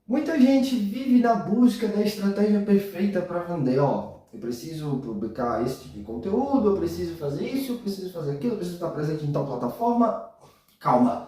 Muita gente vive na busca da estratégia perfeita para vender. Ó, eu preciso publicar esse tipo de conteúdo, eu preciso fazer isso, eu preciso fazer aquilo, eu preciso estar presente em tal plataforma. Calma.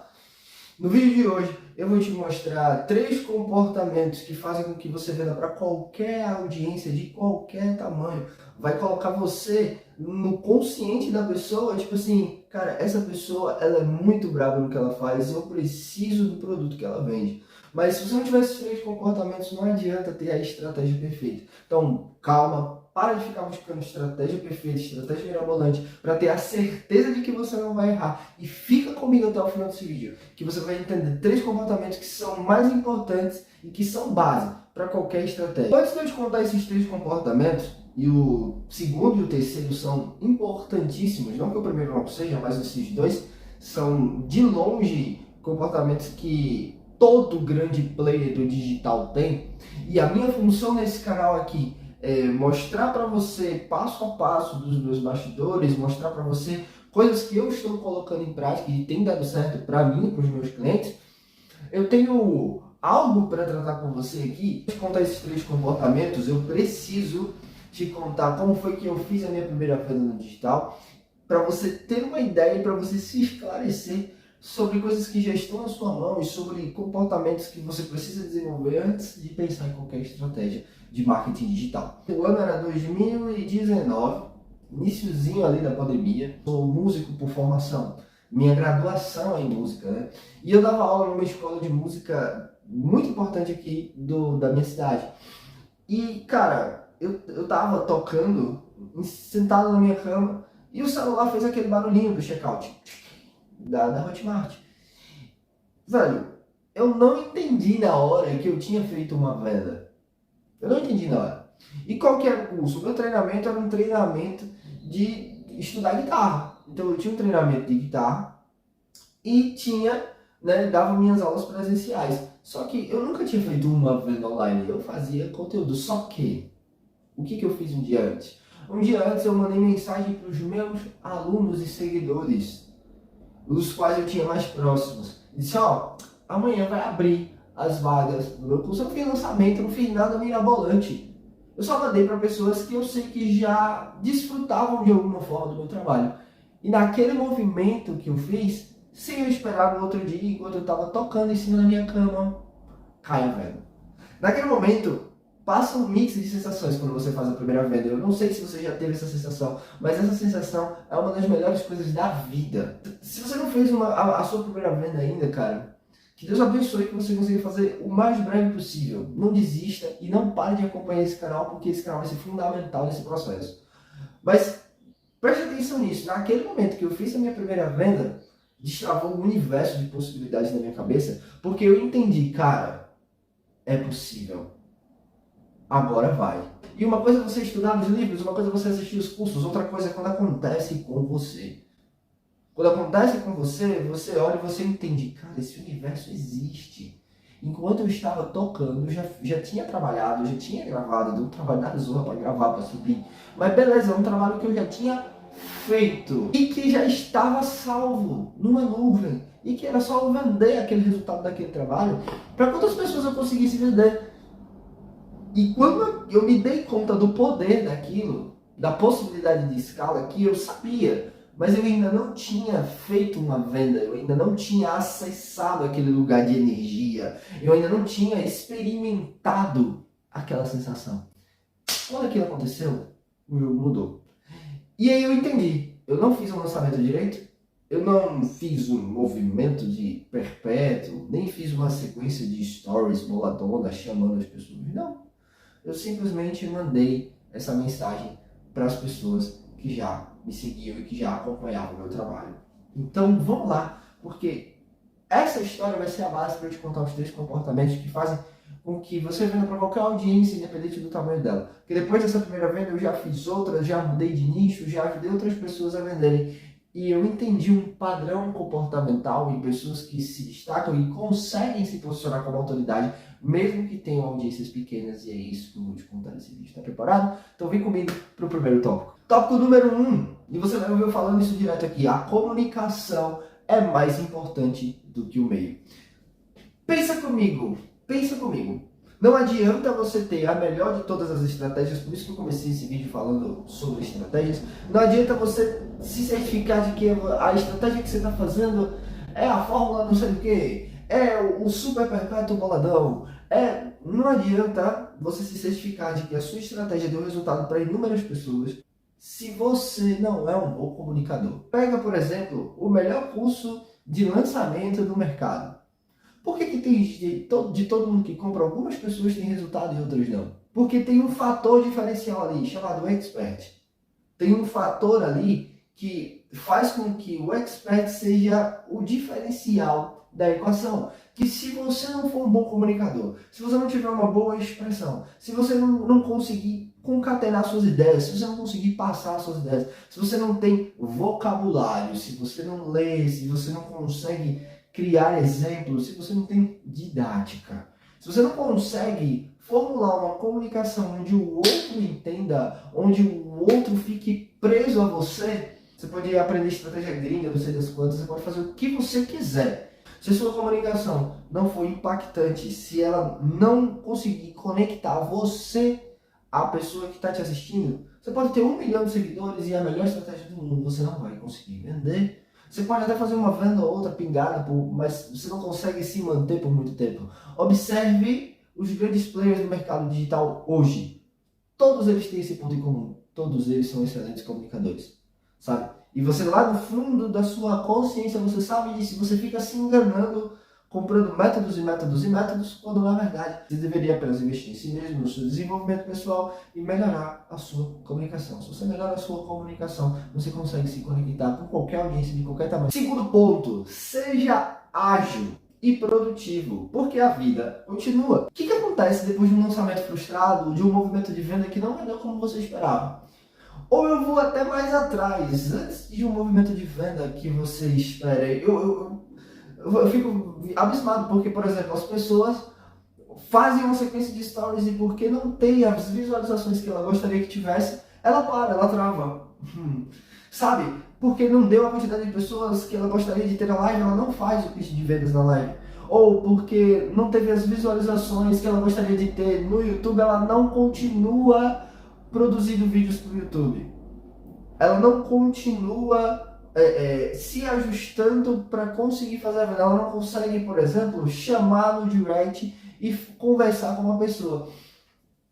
No vídeo de hoje eu vou te mostrar 3 comportamentos que fazem com que você venda para qualquer audiência, de qualquer tamanho. Vai colocar você no consciente da pessoa, tipo assim, cara, essa pessoa ela é muito brava no que ela faz, eu preciso do produto que ela vende. Mas se você não tiver esses 3 comportamentos, não adianta ter a estratégia perfeita. Então, calma, para de ficar buscando estratégia perfeita, estratégia mirabolante, para ter a certeza de que você não vai errar. E fica comigo até o final desse vídeo, que você vai entender 3 comportamentos que são mais importantes e que são base para qualquer estratégia. Antes de eu te contar esses 3 comportamentos, e o segundo e o terceiro são importantíssimos, não que o primeiro não seja, mas esses dois são de longe comportamentos que todo grande player do digital tem. E a minha função nesse canal aqui é mostrar para você passo a passo dos meus bastidores, mostrar para você coisas que eu estou colocando em prática e tem dado certo para mim e para os meus clientes. Eu tenho algo para tratar com você aqui. Para te contar esses 3 comportamentos, eu preciso te contar como foi que eu fiz a minha primeira venda no digital, para você ter uma ideia e para você se esclarecer sobre coisas que já estão na sua mão e sobre comportamentos que você precisa desenvolver antes de pensar em qualquer estratégia de marketing digital. O ano era 2019, iniciozinho ali da pandemia. Sou músico por formação, minha graduação é em música, né? E eu dava aula numa escola de música muito importante aqui da minha cidade. E, cara, eu tava tocando, sentado na minha cama, e o celular fez aquele barulhinho do checkout da Hotmart. Velho, eu não entendi na hora que eu tinha feito uma venda. Eu não entendi na hora. E qual que era o curso? O meu treinamento era um treinamento de estudar guitarra. Então eu tinha um treinamento de guitarra e tinha, né, dava minhas aulas presenciais. Só que eu nunca tinha feito uma venda online, eu fazia conteúdo. Só que, o que eu fiz um dia antes? Um dia antes eu mandei mensagem para os meus alunos e seguidores, os quais eu tinha mais próximos. Disse, ó, amanhã vai abrir as vagas do meu curso. Eu não fiz lançamento, não fiz nada mirabolante. Eu só mandei para pessoas que eu sei que já desfrutavam de alguma forma do meu trabalho. E naquele movimento que eu fiz, sem eu esperar no outro dia, enquanto eu estava tocando em cima da minha cama, cai a venda. Naquele momento, passa um mix de sensações quando você faz a primeira venda. Eu não sei se você já teve essa sensação, mas essa sensação é uma das melhores coisas da vida. Se você não fez a sua primeira venda ainda, cara, que Deus abençoe que você consiga fazer o mais breve possível. Não desista e não pare de acompanhar esse canal, porque esse canal vai ser fundamental nesse processo. Mas preste atenção nisso. Naquele momento que eu fiz a minha primeira venda, destravou um universo de possibilidades na minha cabeça, porque eu entendi, cara, é possível. Agora vai. E uma coisa é você estudar nos livros, uma coisa é você assistir os cursos, outra coisa é quando acontece com você. Quando acontece com você, você olha e você entende, cara, esse universo existe. Enquanto eu estava tocando, eu já tinha trabalhado, já tinha gravado, deu um trabalho da zorra para gravar, para subir. Mas beleza, é um trabalho que eu já tinha feito e que já estava salvo numa nuvem. E que era só eu vender aquele resultado daquele trabalho para quantas pessoas eu conseguisse vender. E quando eu me dei conta do poder daquilo, da possibilidade de escala que eu sabia, mas eu ainda não tinha feito uma venda, eu ainda não tinha acessado aquele lugar de energia, eu ainda não tinha experimentado aquela sensação. Quando aquilo aconteceu, o jogo mudou. E aí eu entendi, eu não fiz um lançamento direito, eu não fiz um movimento de perpétuo, nem fiz uma sequência de stories boladona chamando as pessoas, não. Eu simplesmente mandei essa mensagem para as pessoas que já me seguiam e que já acompanhavam o meu trabalho. Então vamos lá, porque essa história vai ser a base para eu te contar os 3 comportamentos que fazem com que você venda para qualquer audiência, independente do tamanho dela. Porque depois dessa primeira venda eu já fiz outras, já mudei de nicho, já ajudei outras pessoas a venderem. E eu entendi um padrão comportamental em pessoas que se destacam e conseguem se posicionar como autoridade, mesmo que tenham audiências pequenas, e é isso que eu vou te contar nesse vídeo. Tá preparado? Então vem comigo para o primeiro tópico. Tópico número 1, e você vai ouvir eu falando isso direto aqui, a comunicação é mais importante do que o meio. Pensa comigo, Pensa comigo. Não adianta você ter a melhor de todas as estratégias, por isso que eu comecei esse vídeo falando sobre estratégias. Não adianta você se certificar de que a estratégia que você está fazendo é a fórmula não sei o que, é o super perpétuo boladão. Não adianta você se certificar de que a sua estratégia deu resultado para inúmeras pessoas se você não é um bom comunicador. Pega, por exemplo, o melhor curso de lançamento do mercado. Por que tem de todo mundo que compra, algumas pessoas têm resultado e outras não? Porque tem um fator diferencial ali, chamado expert. Tem um fator ali que faz com que o expert seja o diferencial da equação. Que se você não for um bom comunicador, se você não tiver uma boa expressão, se você não conseguir concatenar suas ideias, se você não conseguir passar suas ideias, se você não tem vocabulário, se você não lê, se você não consegue criar exemplos, se você não tem didática, se você não consegue formular uma comunicação onde o outro entenda, onde o outro fique preso a você, você pode aprender estratégia gringa, não sei das quantas, você pode fazer o que você quiser. Se a sua comunicação não for impactante, se ela não conseguir conectar você à pessoa que está te assistindo, você pode ter 1 milhão de seguidores e a melhor estratégia do mundo, você não vai conseguir vender. Você pode até fazer uma venda ou outra pingada, mas você não consegue se manter por muito tempo. Observe os grandes players do mercado digital hoje. Todos eles têm esse ponto em comum. Todos eles são excelentes comunicadores, sabe? E você lá no fundo da sua consciência, você sabe disso, você fica se enganando, comprando métodos e métodos e métodos, quando na verdade você deveria apenas investir em si mesmo, no seu desenvolvimento pessoal e melhorar a sua comunicação. Se você melhora a sua comunicação, você consegue se conectar com qualquer audiência de qualquer tamanho. Segundo ponto, seja ágil e produtivo, porque a vida continua. O que acontece depois de um lançamento frustrado, de um movimento de venda que não vendeu como você esperava? Ou eu vou até mais atrás, antes de um movimento de venda que você espera. Eu fico abismado porque, por exemplo, as pessoas fazem uma sequência de stories e porque não tem as visualizações que ela gostaria que tivesse, ela para, ela trava. Sabe? Porque não deu a quantidade de pessoas que ela gostaria de ter na live, ela não faz o pitch de vendas na live. Ou porque não teve as visualizações que ela gostaria de ter no YouTube, ela não continua produzindo vídeos para o YouTube. Ela não continua se ajustando para conseguir fazer a venda. Ela não consegue, por exemplo, chamar no direct e conversar com uma pessoa.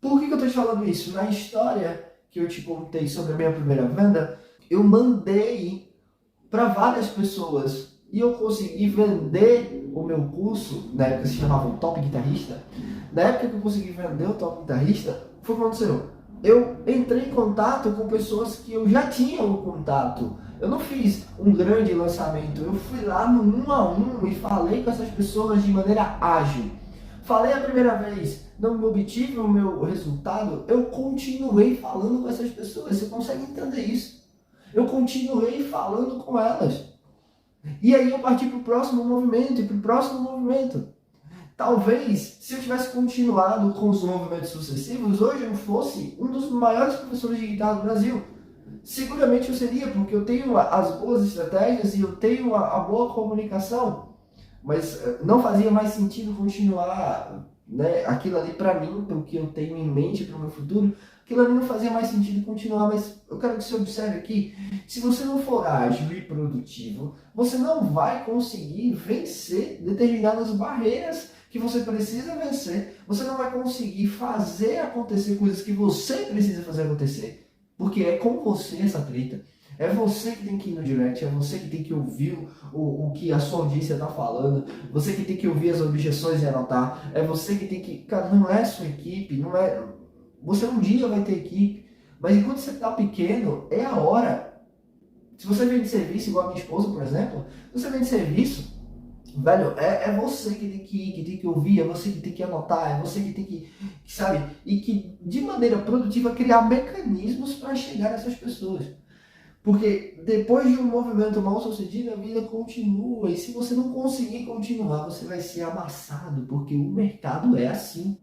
Por que eu estou te falando isso? Na história que eu te contei sobre a minha primeira venda, eu mandei para várias pessoas e eu consegui vender o meu curso, na época se chamava o Top Guitarrista. Na época que eu consegui vender o Top Guitarrista, foi o que aconteceu. Eu entrei em contato com pessoas que eu já tinha um contato. Eu não fiz um grande lançamento, eu fui lá no 1 a 1 e falei com essas pessoas de maneira ágil. Falei a primeira vez, não obtive o meu resultado, eu continuei falando com essas pessoas. Você consegue entender isso? Eu continuei falando com elas. E aí eu parti para o próximo movimento e para o próximo movimento. Talvez, se eu tivesse continuado com os movimentos sucessivos, hoje eu fosse um dos maiores professores de guitarra do Brasil. Seguramente eu seria, porque eu tenho as boas estratégias e eu tenho a boa comunicação. Mas não fazia mais sentido continuar, né, aquilo ali para mim, para o que eu tenho em mente para o meu futuro. Aquilo ali não fazia mais sentido continuar, mas eu quero que você observe aqui, se você não for ágil e produtivo, você não vai conseguir vencer determinadas barreiras que você precisa vencer, você não vai conseguir fazer acontecer coisas que você precisa fazer acontecer, porque é com você essa treta. É você que tem que ir no direct, é você que tem que ouvir o que a sua audiência está falando, você que tem que ouvir as objeções e anotar, é você que tem que... Cara, não é sua equipe, não é... Você um dia vai ter equipe, mas enquanto você está pequeno, é a hora. Se você vende serviço, igual a minha esposa, por exemplo, se você vende serviço, velho, é você que tem que ir, que tem que ouvir, é você que tem que anotar, é você que tem que sabe? E que, de maneira produtiva, criar mecanismos para chegar nessas pessoas. Porque depois de um movimento mal sucedido, a vida continua. E se você não conseguir continuar, você vai ser amassado, porque o mercado é assim.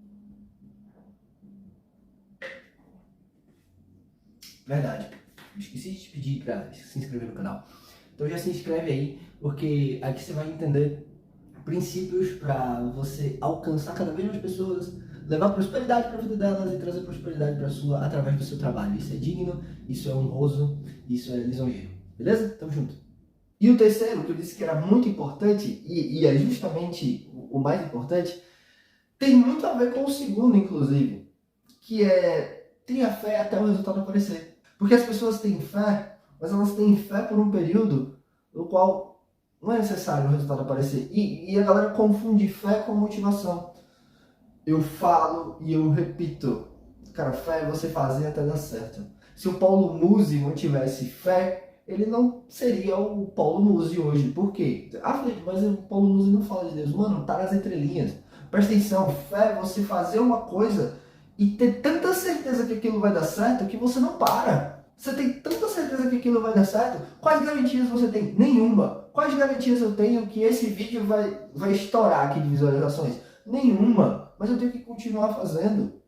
Verdade. Esqueci de te pedir para se inscrever no canal. Então já se inscreve aí, porque aqui você vai entender princípios para você alcançar cada vez mais pessoas, levar prosperidade para a vida delas e trazer prosperidade para a sua através do seu trabalho. Isso é digno, isso é honroso, isso é lisonjeiro. Beleza? Tamo junto. E o terceiro, que eu disse que era muito importante, e é justamente o mais importante, tem muito a ver com o segundo, inclusive, que é tenha fé até o resultado aparecer. Porque as pessoas têm fé, mas elas têm fé por um período no qual não é necessário o resultado aparecer. E a galera confunde fé com motivação. Eu falo e eu repito, cara, fé é você fazer até dar certo. Se o Paulo Musi não tivesse fé, ele não seria o Paulo Musi hoje. Por quê? Ah, Felipe, mas o Paulo Musi não fala de Deus. Mano, tá nas entrelinhas. Presta atenção, fé é você fazer uma coisa e ter tanta certeza que aquilo vai dar certo que você não para. Você tem tanta certeza que aquilo vai dar certo? Quais garantias você tem? Nenhuma. Quais garantias eu tenho que esse vídeo vai estourar aqui de visualizações? Nenhuma. Mas eu tenho que continuar fazendo.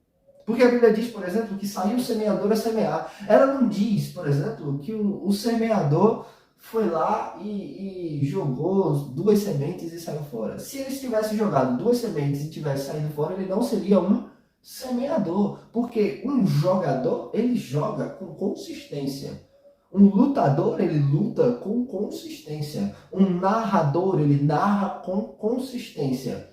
Porque a Bíblia diz, por exemplo, que saiu o semeador a semear. Ela não diz, por exemplo, que o semeador foi lá e jogou 2 sementes e saiu fora. Se ele tivesse jogado 2 sementes e tivesse saído fora, ele não seria um semeador. Porque um jogador, ele joga com consistência. Um lutador, ele luta com consistência. Um narrador, ele narra com consistência.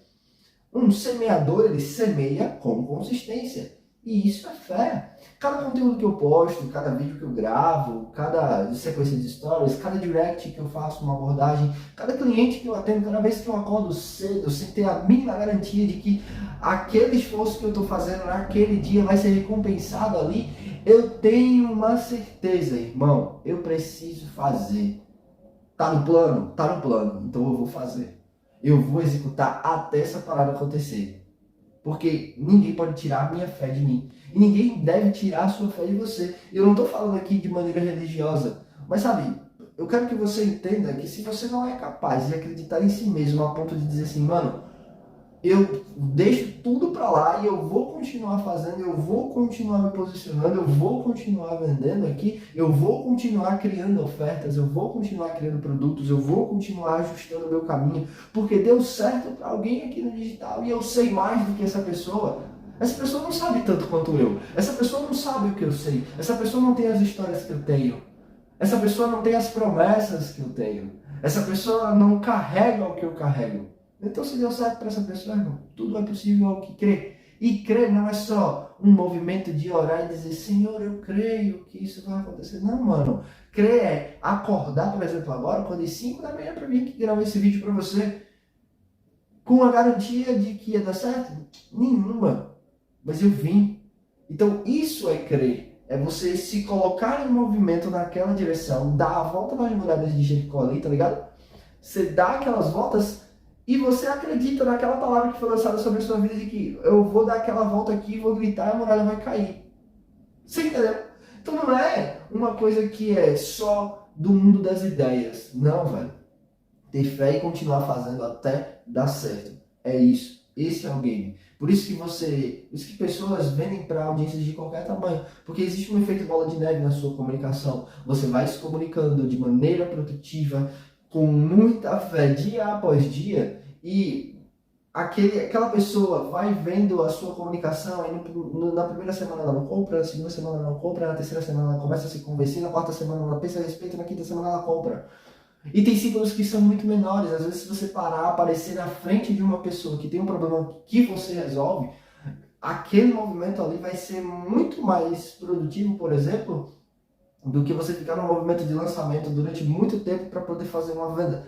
Um semeador, ele semeia com consistência. E isso é fé. Cada conteúdo que eu posto, cada vídeo que eu gravo, cada sequência de stories, cada direct que eu faço uma abordagem, cada cliente que eu atendo, cada vez que eu acordo cedo, sem ter a mínima garantia de que aquele esforço que eu estou fazendo naquele dia vai ser recompensado ali, eu tenho uma certeza, irmão, eu preciso fazer. Tá no plano? Tá no plano, então eu vou fazer. Eu vou executar até essa parada acontecer. Porque ninguém pode tirar a minha fé de mim. E ninguém deve tirar a sua fé de você. Eu não estou falando aqui de maneira religiosa. Mas sabe, eu quero que você entenda que se você não é capaz de acreditar em si mesmo a ponto de dizer assim, mano, eu deixo tudo pra lá e eu vou continuar fazendo, eu vou continuar me posicionando, eu vou continuar vendendo aqui, eu vou continuar criando ofertas, eu vou continuar criando produtos, eu vou continuar ajustando o meu caminho, porque deu certo para alguém aqui no digital e eu sei mais do que essa pessoa. Essa pessoa não sabe tanto quanto eu. Essa pessoa não sabe o que eu sei. Essa pessoa não tem as histórias que eu tenho. Essa pessoa não tem as promessas que eu tenho. Essa pessoa não carrega o que eu carrego. Então, se deu certo para essa pessoa, irmão, tudo é possível ao que crê. E crer não é só um movimento de orar e dizer, Senhor, eu creio que isso vai acontecer. Não, mano. Crer é acordar, por exemplo, agora, quando é 5 da manhã para mim que gravar esse vídeo para você, com a garantia de que ia dar certo? Nenhuma. Mas eu vim. Então, isso é crer. É você se colocar em movimento naquela direção, dar a volta nas muralhas de Jericó ali, tá ligado? Você dá aquelas voltas e você acredita naquela palavra que foi lançada sobre a sua vida de que eu vou dar aquela volta aqui, vou gritar e a muralha vai cair. Você entendeu? Então não é uma coisa que é só do mundo das ideias. Não, velho. Ter fé e continuar fazendo até dar certo. É isso. Esse é o game. Por isso que pessoas vendem para audiências de qualquer tamanho. Porque existe um efeito bola de neve na sua comunicação. Você vai se comunicando de maneira produtiva, com muita fé, dia após dia, e aquela pessoa vai vendo a sua comunicação, aí na primeira semana ela não compra, na segunda semana ela não compra, na terceira semana ela começa a se convencer, na quarta semana ela pensa a respeito, na quinta semana ela compra. E tem ciclos que são muito menores. Às vezes, se você parar, aparecer na frente de uma pessoa que tem um problema que você resolve, aquele movimento ali vai ser muito mais produtivo, por exemplo, do que você ficar num movimento de lançamento durante muito tempo para poder fazer uma venda.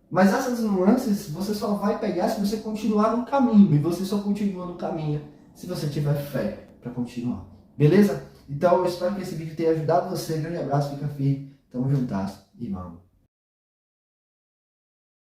Mas essas nuances você só vai pegar se você continuar no caminho. E você só continua no caminho se você tiver fé para continuar. Beleza? Então eu espero que esse vídeo tenha ajudado você. Grande abraço, fica firme. Tamo juntas e vamos.